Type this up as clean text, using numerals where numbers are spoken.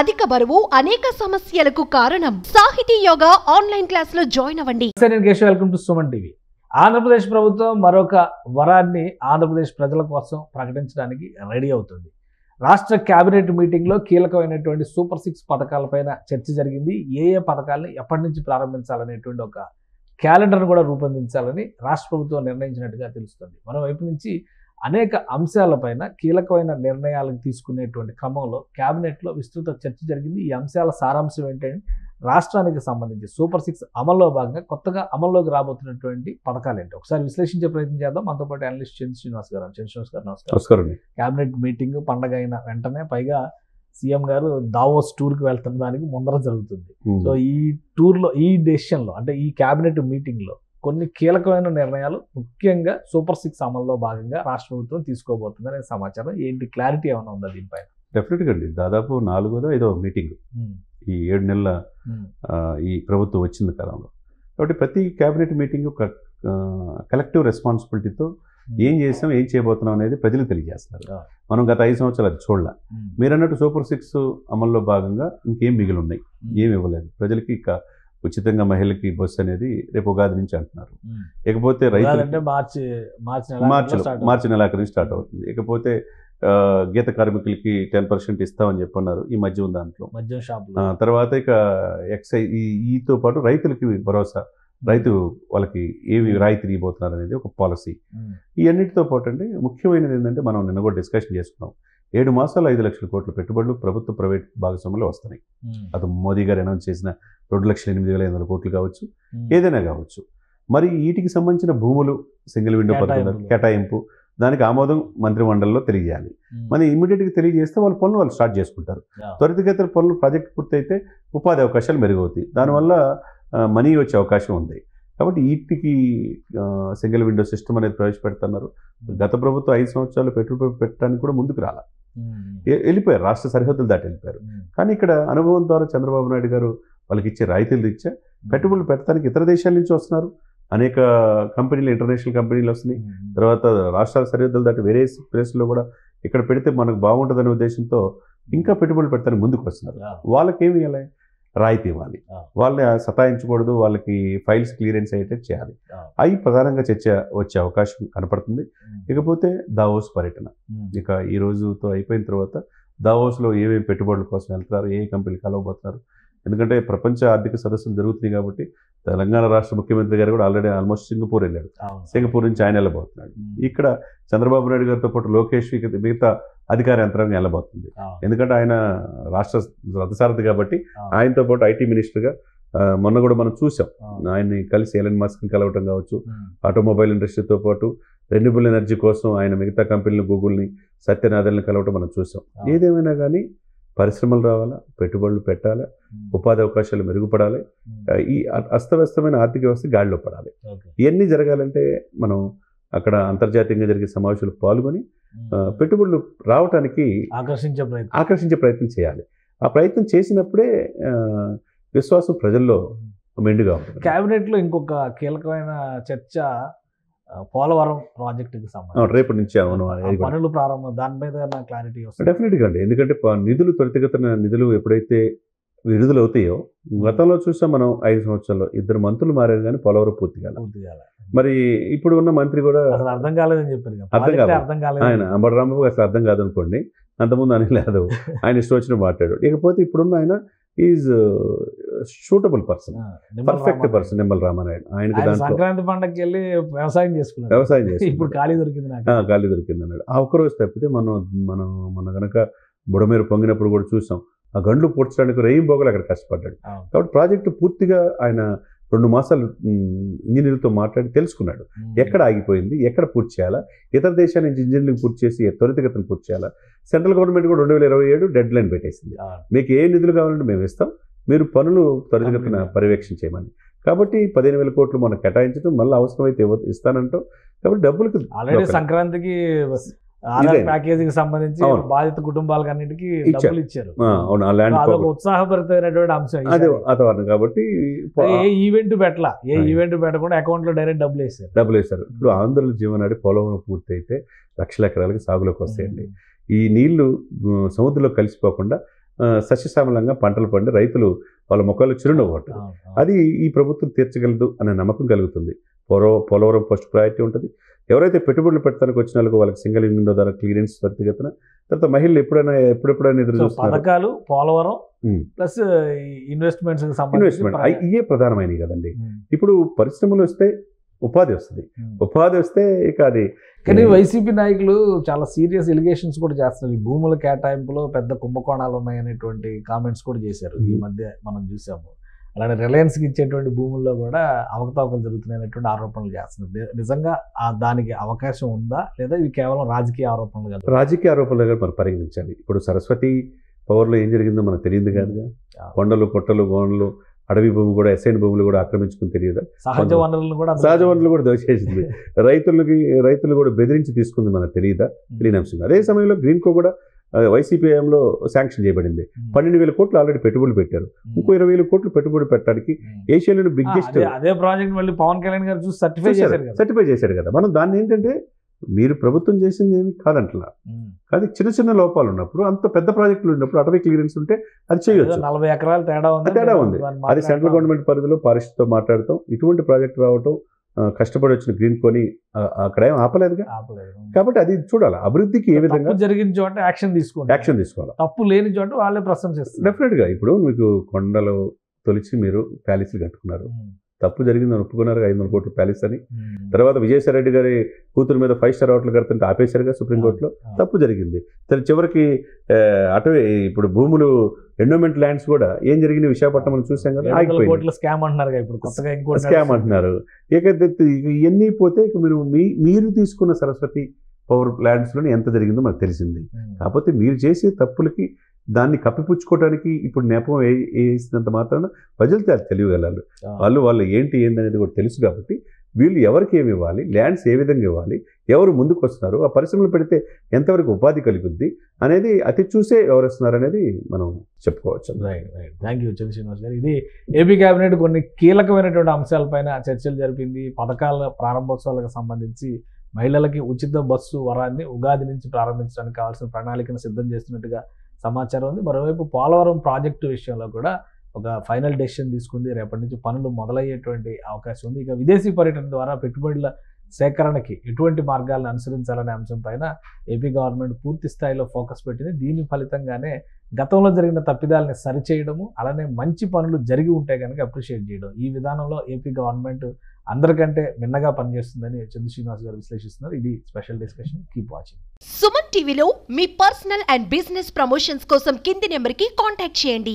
అధిక బరువు అనేక సమస్యలకు కారణం. సాహితీ యోగా ఆన్లైన్ క్లాసులో జాయిన్ అవ్వండి. Welcome to Suman TV. Andhra Pradesh ప్రభుత్వం మరొక వరాన్ని ఆంధ్రప్రదేశ్ ప్రజల కోసం ప్రకటించడానికి రెడీ అవుతుంది. రాష్ట్ర కేబినెట్ మీటింగ్లో కీలకమైనటువంటి సూపర్ 6 పథకాలపైన చర్చ జరిగింది. ఏ పథకాలను ఎప్పటి నుంచి ప్రారంభించాలనేటువంటి ఒక క్యాలెండర్ను కూడా రూపొందించాలని రాష్ట్ర ప్రభుత్వం నిర్ణయించినట్టుగా తెలుస్తుంది. మరోవైపు నుంచి అనేక అంశాలపైన కీలకమైన నిర్ణయాలను తీసుకునేటువంటి క్రమంలో కేబినెట్లో విస్తృత చర్చ జరిగింది. ఈ అంశాల సారాంశం ఏంటంటే రాష్ట్రానికి సంబంధించి సూపర్ 6 అమల్లో భాగంగా కొత్తగా అమల్లోకి రాబోతున్నటువంటి పథకాలు ఏంటి ఒకసారి విశ్లేషించే ప్రయత్నం చేద్దాం. మనతో పాటు అనలిస్ట్ చంద్ర శ్రీనివాస్ గారు. నమస్కారం. కేబినెట్ మీటింగ్ పండగ అయిన వెంటనే పైగా సీఎం గారు దావోస్ టూర్కి వెళ్తున్న దానికి ముందర జరుగుతుంది. సో ఈ టూర్లో ఈ డెసిషన్లో అంటే ఈ కేబినెట్ మీటింగ్లో కొన్ని కీలకమైన నిర్ణయాలు ముఖ్యంగా సూపర్ 6 అమల్లో భాగంగా రాష్ట్ర ప్రభుత్వం తీసుకోబోతుంది అనే సమాచారం ఏంటి, క్లారిటీ ఏమైనా ఉందా దీనిపైన? డెఫినెట్గా అండి. దాదాపు 4వ 5వ మీటింగ్ ఈ 7 నెలల ఈ ప్రభుత్వం వచ్చిన కాలంలో. కాబట్టి ప్రతి క్యాబినెట్ మీటింగ్ ఒక కలెక్టివ్ రెస్పాన్సిబిలిటీతో ఏం చేసాం ఏం చేయబోతున్నాం అనేది ప్రజలకు తెలియజేస్తున్నారు. మనం గత 5 సంవత్సరాలు అది చూడలే. మీరు అన్నట్టు సూపర్ 6 అమల్లో భాగంగా ఇంకేం మిగిలి ఉన్నాయి, ఏమి ఇవ్వలేదు ప్రజలకి. ఇక ఉచితంగా మహిళలకి బస్సు అనేది రేపు ఉగాది నుంచి అంటున్నారు. ఇకపోతే రైతులు మార్చి నెలాఖరు నుంచి స్టార్ట్ అవుతుంది. ఇకపోతే గీత కార్మికులకి 10% ఇస్తామని చెప్పన్నారు ఈ మధ్య ఉన్న దాంట్లో. తర్వాత ఇక ఎక్సైజ్ ఈతో పాటు రైతులకి భరోసా, రైతు వాళ్ళకి ఏవి రాయితీ ఇవ్వబోతున్నారు అనేది ఒక పాలసీ. ఈ అన్నిటితో పాటు అంటే ముఖ్యమైనది ఏంటంటే మనం నిన్న కూడా డిస్కషన్ చేసుకున్నాం. 7 మాసాలు 5 లక్షల కోట్ల పెట్టుబడులు ప్రభుత్వ ప్రైవేట్ భాగస్వామ్యంలో వస్తున్నాయి. అది మోదీ గారు అనౌన్స్ చేసిన 2,08,500 కోట్లు కావచ్చు, ఏదైనా కావచ్చు. మరి వీటికి సంబంధించిన భూములు సింగిల్ విండో పథకం కేటాయింపు దానికి ఆమోదం మంత్రిమండలిలో తెలియజేయాలి. మరి ఇమీడియట్గా తెలియజేస్తే వాళ్ళ పనులు వాళ్ళు స్టార్ట్ చేసుకుంటారు. త్వరితగతిన పనులు ప్రాజెక్ట్ పూర్తయితే ఉపాధి అవకాశాలు మెరుగవుతాయి. దానివల్ల మనీ వచ్చే అవకాశం ఉంది. కాబట్టి వీటికి సింగిల్ విండో సిస్టమ్ అనేది ప్రవేశపెడుతున్నారు. గత ప్రభుత్వం 5 సంవత్సరాలు పెట్టుబడి పెట్టడానికి కూడా ముందుకు రాలా, వెళ్ళిపోయారు, రాష్ట్ర సరిహద్దులు దాటి వెళ్ళిపోయారు. కానీ ఇక్కడ అనుభవం ద్వారా చంద్రబాబు నాయుడు గారు వాళ్ళకి ఇచ్చే రాయితీలు ఇచ్చా పెట్టుబడులు పెట్టడానికి ఇతర దేశాల నుంచి వస్తున్నారు. అనేక కంపెనీలు, ఇంటర్నేషనల్ కంపెనీలు వస్తున్నాయి. తర్వాత రాష్ట్రాల సరిహద్దులు దాటి వేరే ప్లేస్లో కూడా ఇక్కడ పెడితే మనకు బాగుంటుందనే ఉద్దేశంతో ఇంకా పెట్టుబడులు పెట్టడానికి ముందుకు వస్తున్నారు. వాళ్ళకి ఏమి ఇవ్వాలి? రాయితీ ఇవ్వాలి. వాళ్ళని సతాయించకూడదు, వాళ్ళకి ఫైల్స్ క్లియరెన్స్ అయ్యేటట్టు చేయాలి. అవి ప్రధానంగా చర్చ వచ్చే అవకాశం కనపడుతుంది. ఇకపోతే దావోస్ పర్యటన ఇక ఈ రోజుతో అయిపోయిన తర్వాత దావోస్లో ఏమేమి పెట్టుబడుల కోసం వెళ్తున్నారు, ఏ కంపెనీలు కలవబోతున్నారు. ఎందుకంటే ప్రపంచ ఆర్థిక సదస్సులు జరుగుతున్నాయి కాబట్టి తెలంగాణ రాష్ట్ర ముఖ్యమంత్రి గారు కూడా ఆల్రెడీ ఆల్మోస్ట్ సింగపూర్ వెళ్ళాడు. సింగపూర్ నుంచి ఆయన వెళ్ళబోతున్నాడు. ఇక్కడ చంద్రబాబు నాయుడు గారితో పాటు లోకేష్ మిగతా అధికార యంత్రాంగం వెళ్ళబోతుంది. ఎందుకంటే ఆయన రాష్ట్ర రథసారథి కాబట్టి ఆయనతో పాటు ఐటీ మినిస్టర్గా మొన్న కూడా మనం చూసాం. ఆయన్ని కలిసి ఎలన్ మస్క్ని కలవటం కావచ్చు, ఆటోమొబైల్ ఇండస్ట్రీతో పాటు రెన్యూబుల్ ఎనర్జీ కోసం ఆయన మిగతా కంపెనీలు గూగుల్ని, సత్యనాథల్ని కలవటం మనం చూసాం. ఏదేమైనా కానీ పరిశ్రమలు రావాలా, పెట్టుబడులు పెట్టాలి, ఉపాధి అవకాశాలు మెరుగుపడాలి, ఈ అస్తవ్యస్తమైన ఆర్థిక వ్యవస్థ గాడిలో పడాలి. ఇవన్నీ జరగాలంటే మనం అక్కడ అంతర్జాతీయంగా జరిగే సమావేశాలు పాల్గొని పెట్టుబడులు రావడానికి ఆకర్షించే ప్రయత్నం చేయాలి. ఆ ప్రయత్నం చేసినప్పుడే విశ్వాసం ప్రజల్లో మెండుగా ఉంటుంది. కేబినెట్లో ఇంకొక కీలకమైన చర్చ పోలవరం ప్రాజెక్టుకి సంబంధించి రేపటి నుంచి పనులు ప్రారంభం, దాని మీద క్లారిటీ వస్తుంది. డెఫినెట్గా అండి. ఎందుకంటే నిధులు త్వరితగతిన నిధులు ఎప్పుడైతే విడుదల అవుతాయో, గతంలో చూసాం మనం 5 సంవత్సరాల్లో 2 మంత్రులు మారారు కానీ పోలవరం పూర్తి కాలేదు. మరి ఇప్పుడు ఉన్న మంత్రి కూడా అర్థం కాలేదని చెప్పారు. అర్థం కాలేదు ఆయన అంబటి రాంబాబు అసలు అర్థం కాదనుకోండి. అంతకుముందు అనిల్ యాదవ్ ఆయన ఇష్టం వచ్చిన మాట్లాడు. ఇకపోతే ఇప్పుడున్న ఆయన is suitable person, perfect person Nimmala Ramanaidu. ఆయనకి దాంట్లో సంక్రాంతి పండుగకి వెళ్ళి వ్యవసాయం చేసి ఇప్పుడు ఖాళీ దొరికింది అన్నాడు. ఆ ఒక్కరోజు తప్పితే మన కనుక బుడమేరు పొంగినప్పుడు కూడా చూసాం. ఆ గండ్లు పూడ్చడానికి రేయి బోగలు అక్కడ కష్టపడ్డాడు. కాబట్టి ప్రాజెక్టు పూర్తిగా ఆయన 2 మాసాలు ఇంజనీర్లతో మాట్లాడి తెలుసుకున్నాడు ఎక్కడ ఆగిపోయింది, ఎక్కడ పూర్తి చేయాలా, ఇతర దేశాల నుంచి ఇంజనీరింగ్ పూర్తి చేసి త్వరితగతిన పూర్తి చేయాలా. సెంట్రల్ గవర్నమెంట్ కూడా 2027 డెడ్ లైన్ పెట్టేసింది. మీకు ఏ నిధులు కావాలంటే మేము ఇస్తాం, మీరు పనులు త్వరితగతిన పర్యవేక్షణ చేయమని. కాబట్టి 15,000 కోట్లు మనం కేటాయించడం, మళ్ళీ అవసరమైతే ఇస్తానంటాం. కాబట్టి డబ్బులకు ఆల్రెడీ సంక్రాంతికి ప్యాకేజీకి సంబంధించి బాధిత కుటుంబాలకు అన్నిటికీ డబ్బులు ఇచ్చారు. ఉత్సాహభరితమైనటువంటి అంశం వాతావరణం. కాబట్టి ఏ ఈవెంట్ పెట్టకుండా అకౌంట్ లో డైరెక్ట్ డబ్బులు వేశారు. ఇప్పుడు ఆంధ్రుల జీవనాడి పోలవరం పూర్తి అయితే 1,00,000 ఎకరాలకి సాగులోకి వస్తాయండి. ఈ నీళ్లు సముద్రంలో కలిసిపోకుండా సస్యశ్యామలంగా పంటలు పండి రైతులు వాళ్ళ ముఖాలు చిరునవ్వు ఉంటుంది. అది ఈ ప్రభుత్వం తీర్చగలదు అనే నమ్మకం కలుగుతుంది. పోలవరం ఫస్ట్ ప్రయారిటీ ఉంటుంది. ఎవరైతే పెట్టుబడులు పెట్టడానికి వచ్చిన వాళ్ళకి సింగిల్ విండో ద్వారా క్లియరెన్స్ త్వరితగతిన, తర్వాత మహిళలు ఎప్పుడెప్పుడైనా ఎదురు చూస్తున్నారు. పథకాలు, పోలవరం ప్లస్ ఇన్వెస్ట్మెంట్స్ ఇవే ప్రధానమైనవి కదండి. ఇప్పుడు పరిశ్రమలు వస్తే ఉపాధి వస్తుంది. ఉపాధి వస్తే ఇక అది. కానీ వైసీపీ నాయకులు చాలా సీరియస్ ఎలిగేషన్స్ కూడా చేస్తున్నారు. ఈ భూముల కేటాయింపులో పెద్ద కుంభకోణాలు ఉన్నాయనేటువంటి కామెంట్స్ కూడా చేశారు. ఈ మధ్య మనం చూసాము. అలానే రిలయన్స్కి ఇచ్చేటువంటి భూముల్లో కూడా అవకతవకలు జరుగుతున్నాయనేటువంటి ఆరోపణలు చేస్తున్నారు. నిజంగా దానికి అవకాశం ఉందా, లేదా ఇవి కేవలం రాజకీయ ఆరోపణలు కదా? రాజకీయ ఆరోపణలుగా మనం పరిగణించాలి. ఇప్పుడు సరస్వతి పవర్లో ఏం జరిగిందో మనకు తెలియదు కాదుగా. కొండలు, పొట్టలు, గోనలు, అడవి భూమి కూడా, ఎస్ఐన్ భూములు కూడా ఆక్రమించుకుని తెలియదా? సహజ వనరులు కూడా దోచేసింది. రైతులు కూడా బెదిరించి తీసుకుంది మనకు తెలియదా? తెలియని అంశం. అదే సమయంలో గ్రీన్కో కూడా వైసీపీ హయాంలో శాంక్షన్ చేయబడింది. 12,000 కోట్లు ఆల్రెడీ పెట్టుబడులు పెట్టారు. ఇంకో 20,000 కోట్లు పెట్టుబడి పెట్టడానికి ఏషియాలోని బిగ్గెస్ట్ అదే ప్రాజెక్ట్ మళ్ళీ పవన్ కళ్యాణ్ గారు చూసి సర్టిఫై చేశారు కదా. మనం దాన్ని ఏంటంటే మీరు ప్రభుత్వం చేసింది ఏమి కాదంటలా, కానీ చిన్న చిన్న లోపాలు ఉన్నప్పుడు, అంత పెద్ద ప్రాజెక్టులు ఉన్నప్పుడు అటవీ క్లియరెన్స్ ఉంటే అది చేయొచ్చు. 40 ఎకరాలు తేడా ఉంది. అది సెంట్రల్ గవర్నమెంట్ పరిధిలో ఫారెస్ట్తో మాట్లాడతాం. ఇటువంటి ప్రాజెక్ట్ రావటం, కష్టపడి వచ్చిన గ్రీన్ కొని అక్కడ ఏం ఆపలేదుగా. కాబట్టి అది చూడాలి. అభివృద్ధికి ఏ విధంగా జరిగిన చోట యాక్షన్ తీసుకోవాలి. తప్పు లేని చోట వాళ్ళే ప్రశంసిస్తారు. డెఫినెట్ గా. ఇప్పుడు మీకు కొండలు తొలిచి మీరు ప్యాలెస్లు కట్టుకున్నారు, తప్పు జరిగిందని ఒప్పుకున్నారు 500 కోట్ల ప్యాలెస్ అని. తర్వాత విజయసాయి రెడ్డి గారి కూతురు మీద 5 స్టార్ హోటల్ కడుతుంటే ఆపేశారుగా సుప్రీంకోర్టులో. తప్పు జరిగింది. చివరికి అటవీ ఇప్పుడు భూములు ఎండోమెంట్ ల్యాండ్స్ కూడా ఏం జరిగింది విశాఖపట్నం చూసాం కదా, ఆగిపోయింది. స్కామ్ అంటున్నారు. ఇవన్నీ పోతే ఇక మీరు తీసుకున్న సరస్వతి పవర్ ల్యాండ్స్లోని ఎంత జరిగిందో మనకు తెలిసింది. కాకపోతే మీరు చేసే తప్పులకి దాన్ని కప్పిపుచ్చుకోవడానికి ఇప్పుడు నేపం వేసినంత మాత్రాన ప్రజలు తెలియగలరు. వాళ్ళు ఏందనేది కూడా తెలుసు. కాబట్టి వీళ్ళు ఎవరికి ఏమి ఇవ్వాలి, ల్యాండ్స్ ఏ విధంగా ఇవ్వాలి, ఎవరు ముందుకు వస్తున్నారు, ఆ పరిశ్రమలు పెడితే ఎంతవరకు ఉపాధి కలుగుద్ది అనేది అతి చూసే ఎవరు వస్తున్నారు అనేది మనం చెప్పుకోవచ్చు. రైట్. థ్యాంక్ యూ చంద్ర శ్రీనివాస్ గారు. ఇది ఏపీ కేబినెట్ కొన్ని కీలకమైనటువంటి అంశాలపైన చర్చలు జరిపింది. పథకాల ప్రారంభోత్సవాలకు సంబంధించి మహిళలకి ఉచిత బస్సు వరాన్ని ఉగాది నుంచి ప్రారంభించడానికి కావాల్సిన ప్రణాళికను సిద్ధం చేస్తున్నట్టుగా సమాచారం ఉంది. మరోవైపు పోలవరం ప్రాజెక్టు విషయంలో కూడా ఒక ఫైనల్ డెసిషన్ తీసుకుంది. రేపటి నుంచి పనులు మొదలయ్యేటువంటి అవకాశం ఉంది. ఇక విదేశీ పర్యటన ద్వారా పెట్టుబడుల సేకరణకి ఎటువంటి మార్గాలను అనుసరించాలనే అంశం పైన ఏపీ గవర్నమెంట్ పూర్తి స్థాయిలో ఫోకస్ పెట్టింది. దీని ఫలితంగానే గతంలో జరిగిన తప్పిదాలని సరిచేయడము, అలానే మంచి పనులు జరిగి ఉంటే కనుక అప్రిషియేట్ చేయడం, ఈ విధానంలో ఏపీ గవర్నమెంట్ అందరికంటే మిన్నగా పనిచేస్తుందని చంద్ర శ్రీనివాస్ గారు విశ్లేషిస్తున్నారు. ఇది special discussion. Keep watching. Suman టీవీలో మీ పర్సనల్ అండ్ బిజినెస్ ప్రమోషన్స్ కోసం కింది నెంబర్కి కాంటాక్ట్ చేయండి.